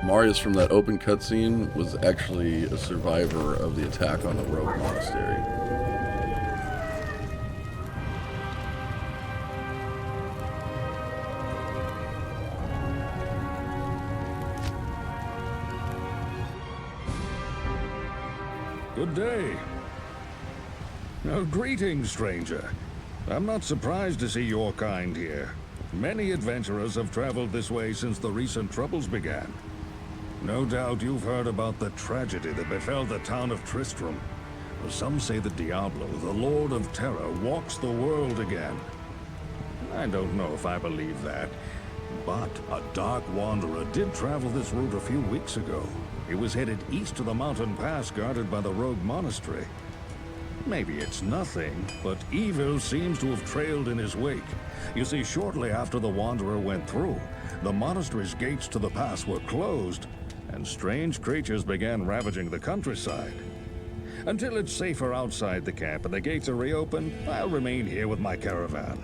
Marius from that open cutscene was actually a survivor of the attack on the rogue monastery. Good day. Oh, greetings, stranger. I'm not surprised to see your kind here. Many adventurers have traveled this way since the recent troubles began. No doubt you've heard about the tragedy that befell the town of Tristram. Some say that Diablo, the Lord of Terror, walks the world again. I don't know if I believe that, but a dark wanderer did travel this route a few weeks ago. He was headed east to the mountain pass guarded by the rogue monastery. Maybe it's nothing, but evil seems to have trailed in his wake. You see, shortly after the wanderer went through, the monastery's gates to the pass were closed, and strange creatures began ravaging the countryside. Until it's safer outside the camp and the gates are reopened, I'll remain here with my caravan.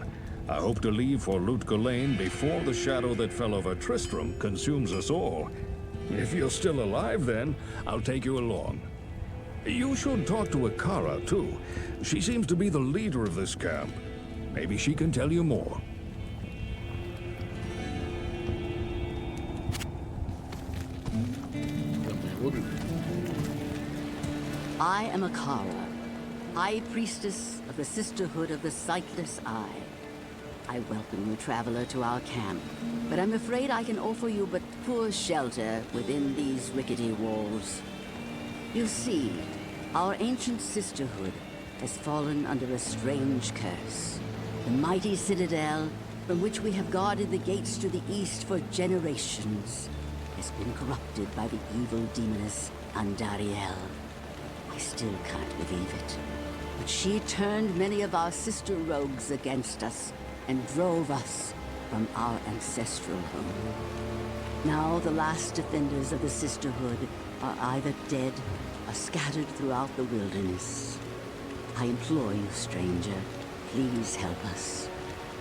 I hope to leave for Lutga Lane before the shadow that fell over Tristram consumes us all. If you're still alive then, I'll take you along. You should talk to Akara, too. She seems to be the leader of this camp. Maybe she can tell you more. I am Akara, High Priestess of the Sisterhood of the Sightless Eye. I welcome you, traveler, to our camp, but I'm afraid I can offer you but poor shelter within these rickety walls. You see, our ancient sisterhood has fallen under a strange curse. The mighty citadel, from which we have guarded the gates to the east for generations, has been corrupted by the evil demoness Andariel. I still can't believe it, but she turned many of our sister rogues against us and drove us from our ancestral home. Now the last defenders of the sisterhood are either dead or scattered throughout the wilderness. I implore you, stranger, please help us.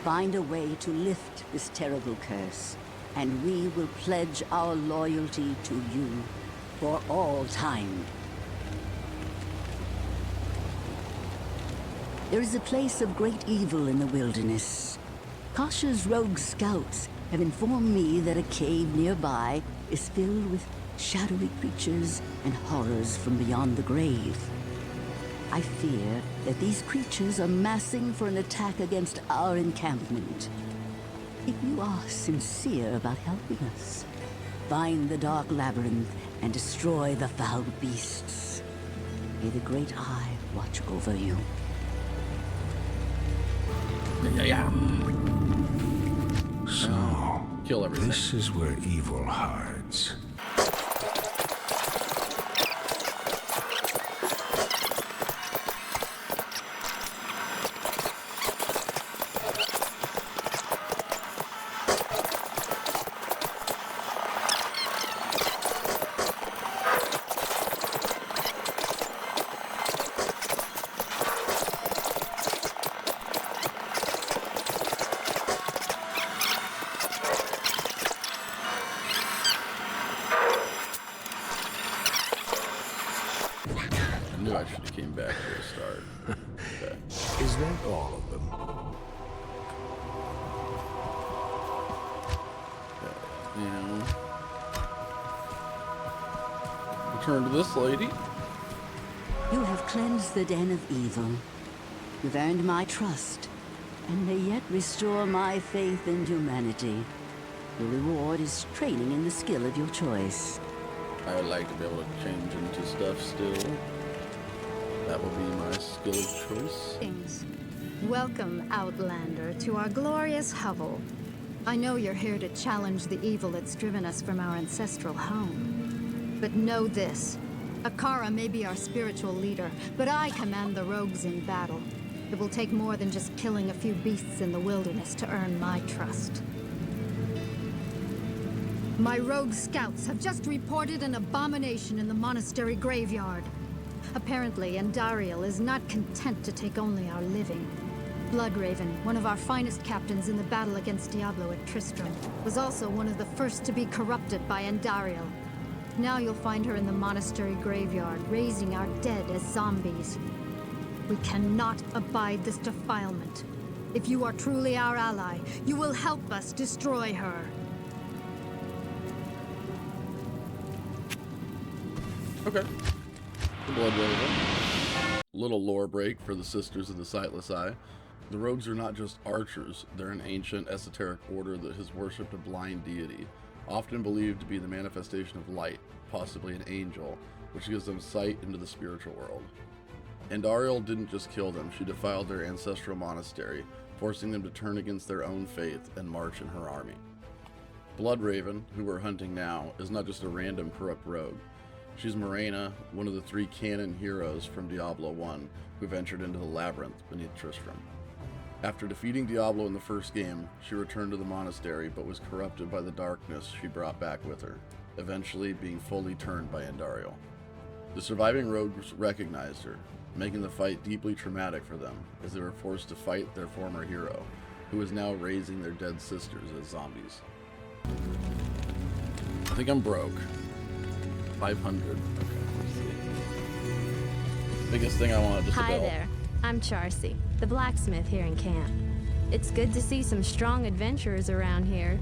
Find a way to lift this terrible curse, and we will pledge our loyalty to you for all time. There is a place of great evil in the wilderness. Kasha's rogue scouts have informed me that a cave nearby is filled with shadowy creatures and horrors from beyond the grave. I fear that these creatures are massing for an attack against our encampment. If you are sincere about helping us, find the dark labyrinth and destroy the foul beasts. May the Great Eye watch over you. So, Kill everything. this is where evil hides. I knew I should have came back to the start. Okay. Is that all of them? Yeah. Return to this lady. You have cleansed the den of evil. You've earned my trust, and may yet restore my faith in humanity. Your reward is training in the skill of your choice. I would like to be able to change into stuff still. That will be my skill of choice. Greetings. Welcome, Outlander, to our glorious hovel. I know you're here to challenge the evil that's driven us from our ancestral home. But know this. Akara may be our spiritual leader, but I command the rogues in battle. It will take more than just killing a few beasts in the wilderness to earn my trust. My rogue scouts have just reported an abomination in the monastery graveyard. Apparently, Andariel is not content to take only our living. Bloodraven, one of our finest captains in the battle against Diablo at Tristram, was also one of the first to be corrupted by Andariel. Now you'll find her in the monastery graveyard, raising our dead as zombies. We cannot abide this defilement. If you are truly our ally, you will help us destroy her. Okay. The Blood Raven. Little lore break for the Sisters of the Sightless Eye. The rogues are not just archers, they're an ancient, esoteric order that has worshipped a blind deity, often believed to be the manifestation of light, possibly an angel, which gives them sight into the spiritual world. Andariel didn't just kill them, she defiled their ancestral monastery, forcing them to turn against their own faith and march in her army. Bloodraven, who we're hunting now, is not just a random corrupt rogue. She's Morena, one of the 3 canon heroes from Diablo 1, who ventured into the labyrinth beneath Tristram. After defeating Diablo in the first game, she returned to the monastery but was corrupted by the darkness she brought back with her, eventually being fully turned by Andariel. The surviving rogues recognized her, making the fight deeply traumatic for them as they were forced to fight their former hero, who is now raising their dead sisters as zombies. I think I'm broke. 500. Okay, let's see. Biggest thing I wanted to Hi build. there, I'm Charcy, the blacksmith here in camp. It's good to see some strong adventurers around here.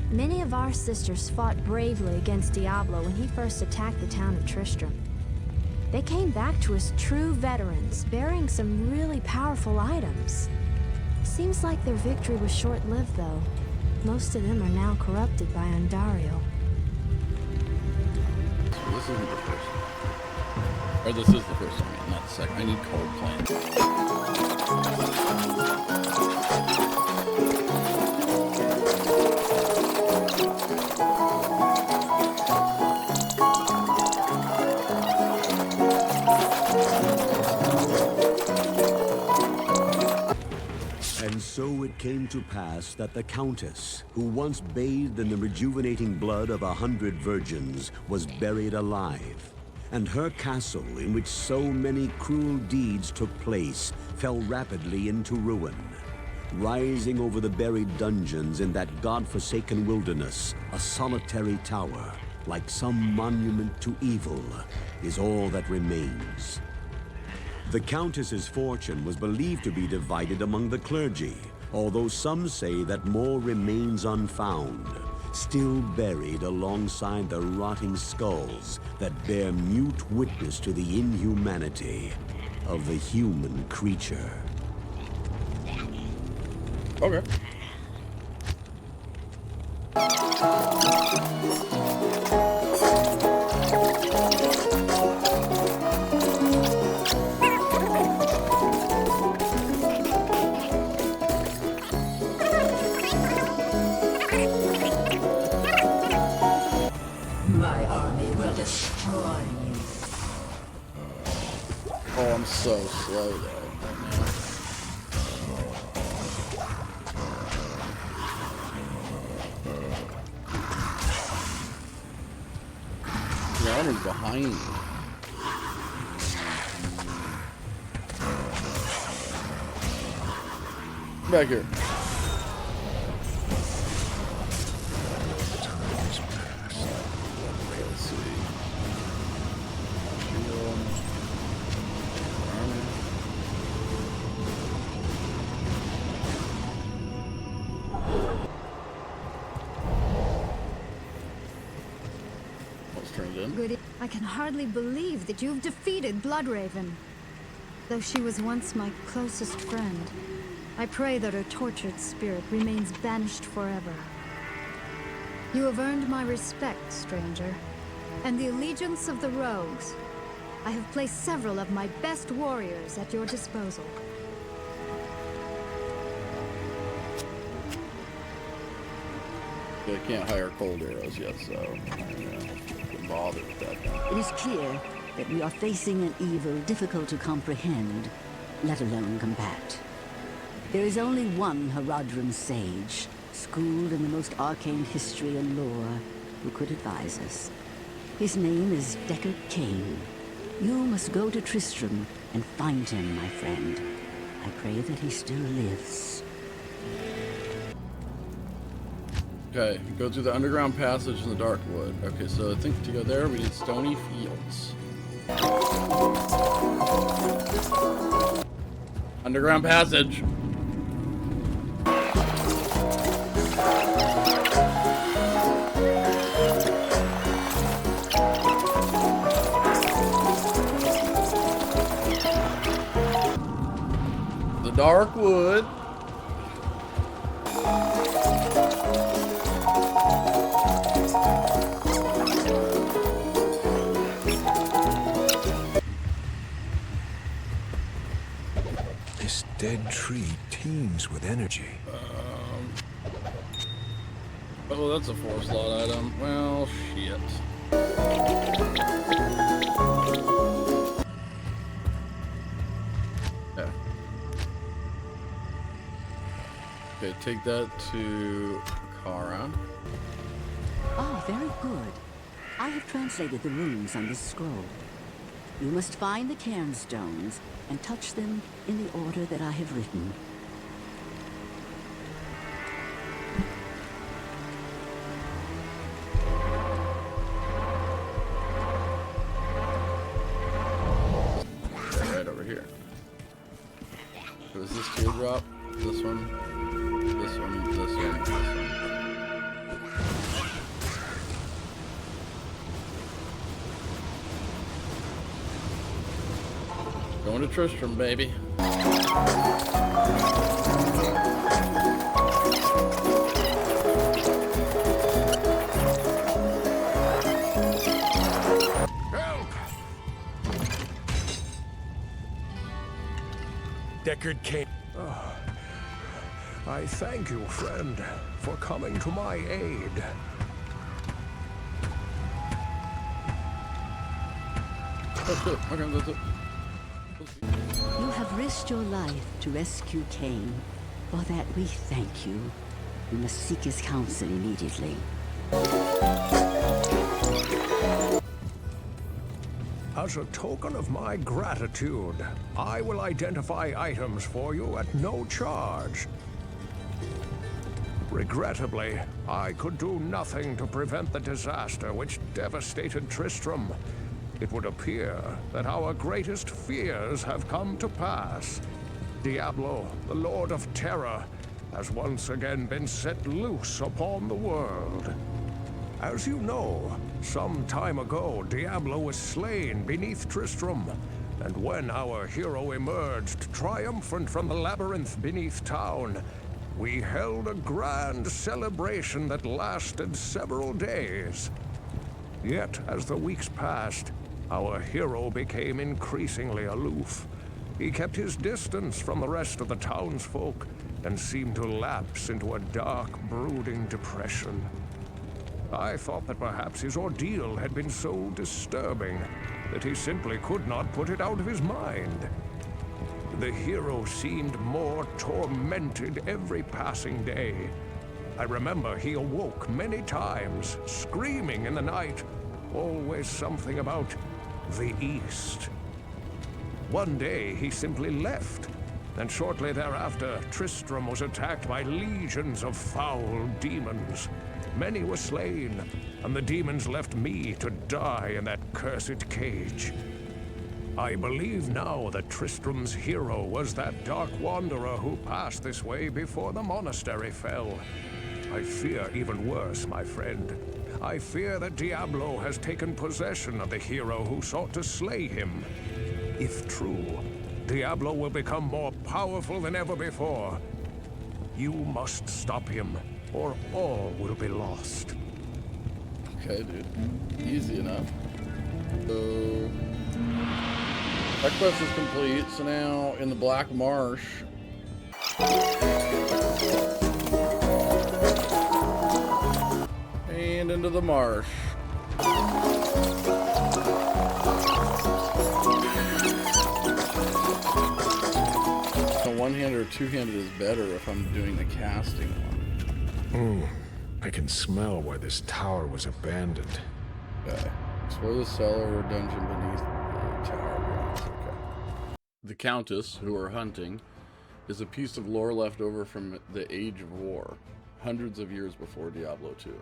Many of our sisters fought bravely against Diablo when he first attacked the town of Tristram. They came back to us true veterans, bearing some really powerful items. Seems like their victory was short-lived, though. Most of them are now corrupted by Andariel. So this isn't the first one. Or this is the first one, not the second. I need cold plants. And so it came to pass that the Countess, who once bathed in the rejuvenating blood of 100 virgins, was buried alive. And her castle, in which so many cruel deeds took place, fell rapidly into ruin. Rising over the buried dungeons in that god-forsaken wilderness, a solitary tower, like some monument to evil, is all that remains. The Countess's fortune was believed to be divided among the clergy, although some say that more remains unfound, still buried alongside the rotting skulls that bear mute witness to the inhumanity of the human creature. Okay. My army will destroy you. Oh, I'm so slow though. The armor's behind me. Back here. Let's see. Shield. Armor. Let's turn it in. Good. I can hardly believe that you've defeated Bloodraven. Though she was once my closest friend, I pray that her tortured spirit remains banished forever. You have earned my respect, stranger, and the allegiance of the rogues. I have placed several of my best warriors at your disposal. They can't hire cold arrows yet, so I'm not bothered with that now. It is clear that we are facing an evil difficult to comprehend, let alone combat. There is only one Haradrim sage, schooled in the most arcane history and lore, who could advise us. His name is Deckard Cain. You must go to Tristram and find him, my friend. I pray that he still lives. Okay, go through the underground passage in the dark wood. Okay, so I think to go there we need stony fields. Underground passage. The dark wood. This dead tree teems with energy. Oh, that's a 4-slot item. Well, shit. Yeah. Okay, take that to Kara. Ah, very good. I have translated the runes on this scroll. You must find the cairn stones and touch them in the order that I have written. Right over here. So is this teardrop? This one? This one, this one, this one. Going to Tristram, baby. Help! Deckard came. I thank you, friend, for coming to my aid. Oh shit, okay, that's it. You have risked your life to rescue Cain. For that we thank you. We must seek his counsel immediately. As a token of my gratitude, I will identify items for you at no charge. Regrettably, I could do nothing to prevent the disaster which devastated Tristram. It would appear that our greatest fears have come to pass. Diablo, the Lord of Terror, has once again been set loose upon the world. As you know, some time ago, Diablo was slain beneath Tristram, and when our hero emerged triumphant from the labyrinth beneath town, we held a grand celebration that lasted several days. Yet, as the weeks passed, our hero became increasingly aloof. He kept his distance from the rest of the townsfolk and seemed to lapse into a dark, brooding depression. I thought that perhaps his ordeal had been so disturbing that he simply could not put it out of his mind. The hero seemed more tormented every passing day. I remember he awoke many times, screaming in the night, always something about the East. One day he simply left, and shortly thereafter Tristram was attacked by legions of foul demons. Many were slain, and the demons left me to die in that cursed cage. I believe now that Tristram's hero was that dark wanderer who passed this way before the monastery fell. I fear even worse, my friend. I fear that Diablo has taken possession of the hero who sought to slay him. If true, Diablo will become more powerful than ever before. You must stop him, or all will be lost. Okay, dude. Easy enough. So that quest is complete. So now in the Black Marsh. And into the marsh. A one-handed or two-handed is better if I'm doing the casting one. I can smell why this tower was abandoned. Okay. Explore the cellar or dungeon beneath the tower. Okay. The Countess, who are hunting, is a piece of lore left over from the Age of War. hundreds of years before Diablo 2.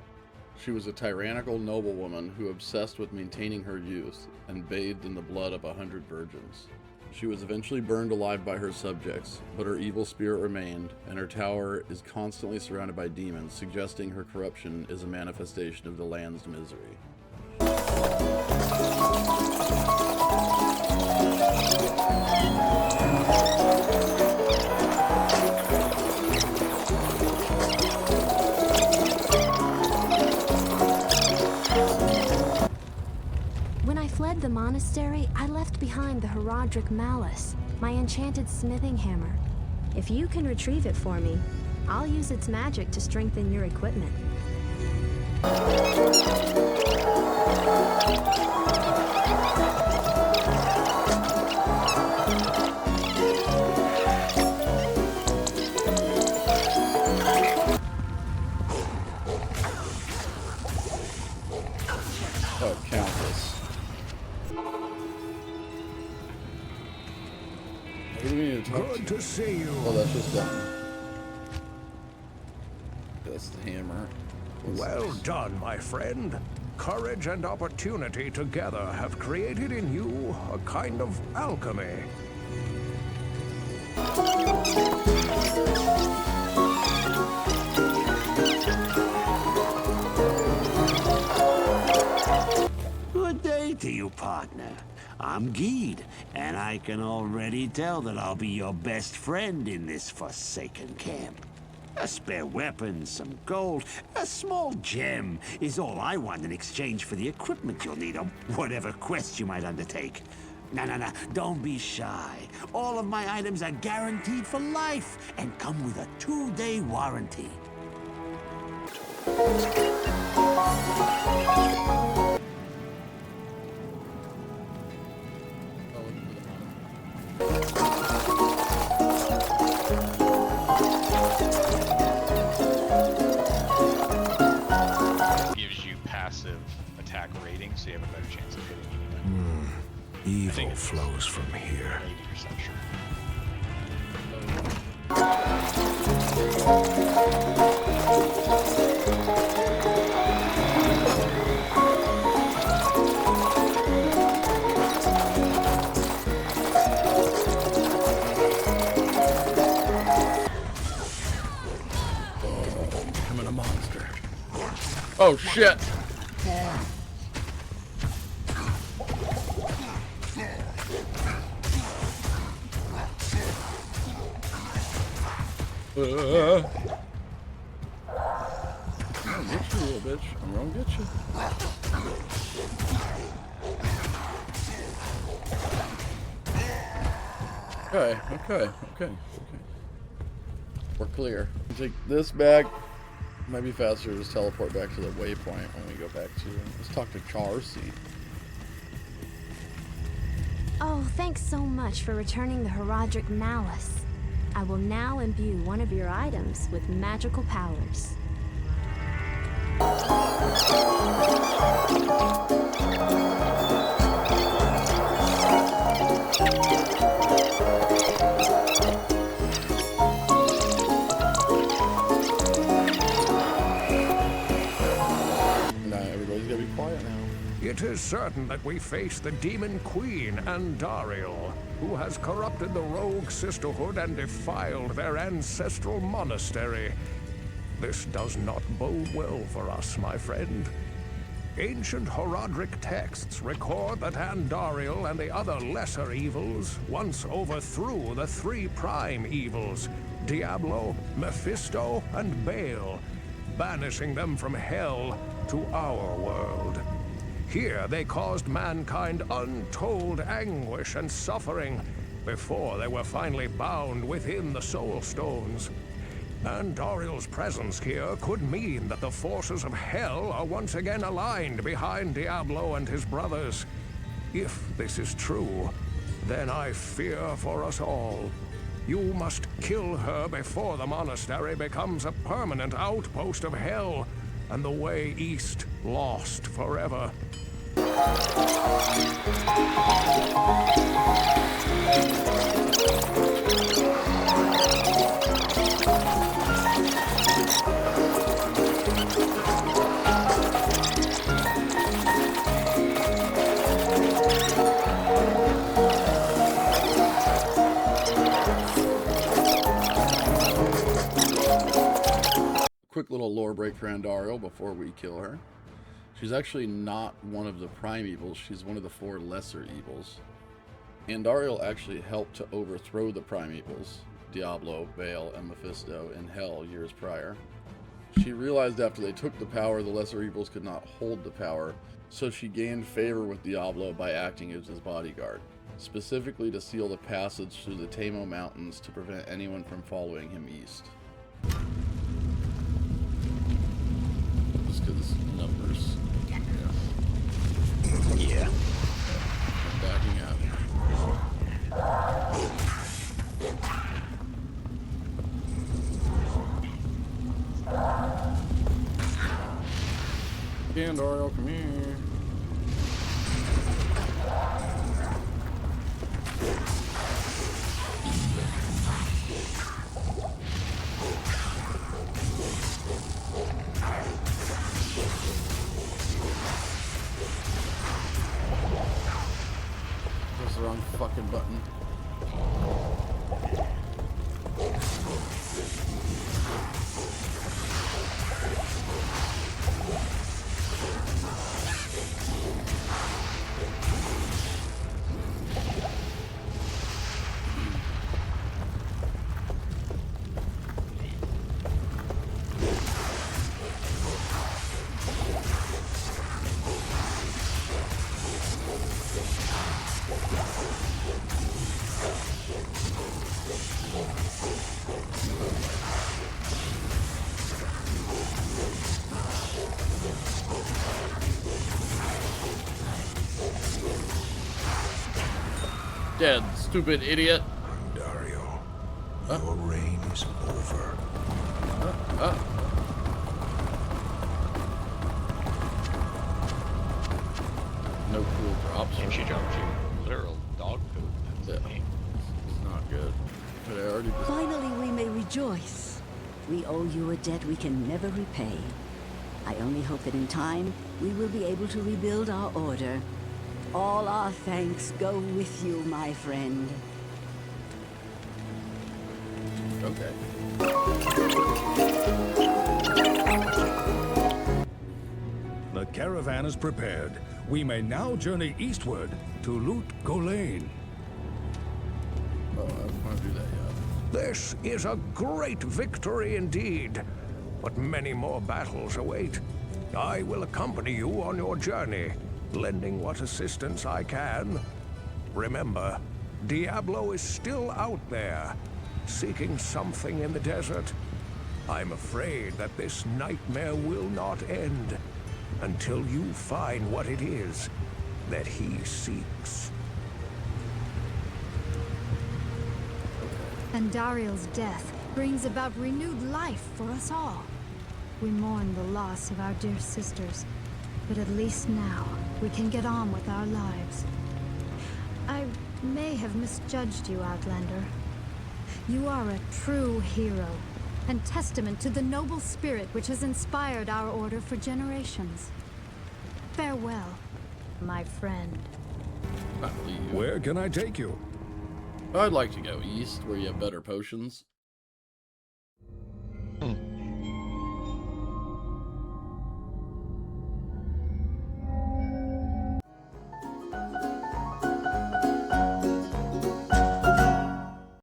She was a tyrannical noblewoman who obsessed with maintaining her youth and bathed in the blood of 100 virgins. She was eventually burned alive by her subjects, but her evil spirit remained, and her tower is constantly surrounded by demons, suggesting her corruption is a manifestation of the land's misery. When I fled the monastery, I left behind the Herodric Mallet, my enchanted smithing hammer. If you can retrieve it for me, I'll use its magic to strengthen your equipment. Oh, Countess. What do we need to talk Good to see you. Oh, that's just done. That's the hammer. Well done, my friend. Courage and opportunity together have created in you a kind of alchemy. Good day to you, partner. I'm Geed, and I can already tell that I'll be your best friend in this forsaken camp. A spare weapon, some gold, a small gem is all I want in exchange for the equipment you'll need on whatever quest you might undertake. No, don't be shy. All of my items are guaranteed for life and come with a 2-day warranty. Gives you passive attack rating, so you have a better chance of hitting anything. Evil flows from here. 80% sure. Becoming a monster. Oh shit! I'll get you, little bitch. I'm gonna get you. Okay. We're clear. Take this back. Might be faster to just teleport back to the waypoint when we go back to. Let's talk to Charcy. Oh, thanks so much for returning the Herodric Mallet. I will now imbue one of your items with magical powers. Now everybody's gotta be quiet now. It is certain that we face the Demon Queen, Andariel, who has corrupted the rogue sisterhood and defiled their ancestral monastery. This does not bode well for us, my friend. Ancient Herodric texts record that Andariel and the other lesser evils once overthrew the 3 prime evils, Diablo, Mephisto, and Baal, banishing them from hell to our world. Here they caused mankind untold anguish and suffering before they were finally bound within the Soul Stones. Andariel's presence here could mean that the forces of hell are once again aligned behind Diablo and his brothers. If this is true, then I fear for us all. You must kill her before the monastery becomes a permanent outpost of hell, and the way east lost forever. lore break for Andariel before we kill her. She's actually not one of the prime evils, she's one of the 4 lesser evils. Andariel actually helped to overthrow the prime evils, Diablo, Baal, and Mephisto, in Hell years prior. She realized after they took the power, the lesser evils could not hold the power, so she gained favor with Diablo by acting as his bodyguard, specifically to seal the passage through the Tamo Mountains to prevent anyone from following him east. Just because numbers. Yeah. Backing up. Andariel, come here. Press the wrong fucking button. Dead, stupid idiot. Dario, your reign is over. No cool drops. And she dropped you literal dog poop. That's Yeah. the name. It's not good. But I already just... Finally, we may rejoice. We owe you a debt we can never repay. I only hope that in time, we will be able to rebuild our order. All our thanks go with you, my friend. Okay. The caravan is prepared. We may now journey eastward to Lut Gholein. Oh, I don't want to do that yet. This is a great victory indeed, but many more battles await. I will accompany you on your journey, lending what assistance I can. Remember, Diablo is still out there, seeking something in the desert. I'm afraid that this nightmare will not end until you find what it is that he seeks. Andariel's death brings about renewed life for us all. We mourn the loss of our dear sisters, but at least now we can get on with our lives. I may have misjudged you, Outlander. You are a true hero, and testament to the noble spirit which has inspired our order for generations. Farewell, my friend. I believe you. Where can I take you? I'd like to go east, where you have better potions.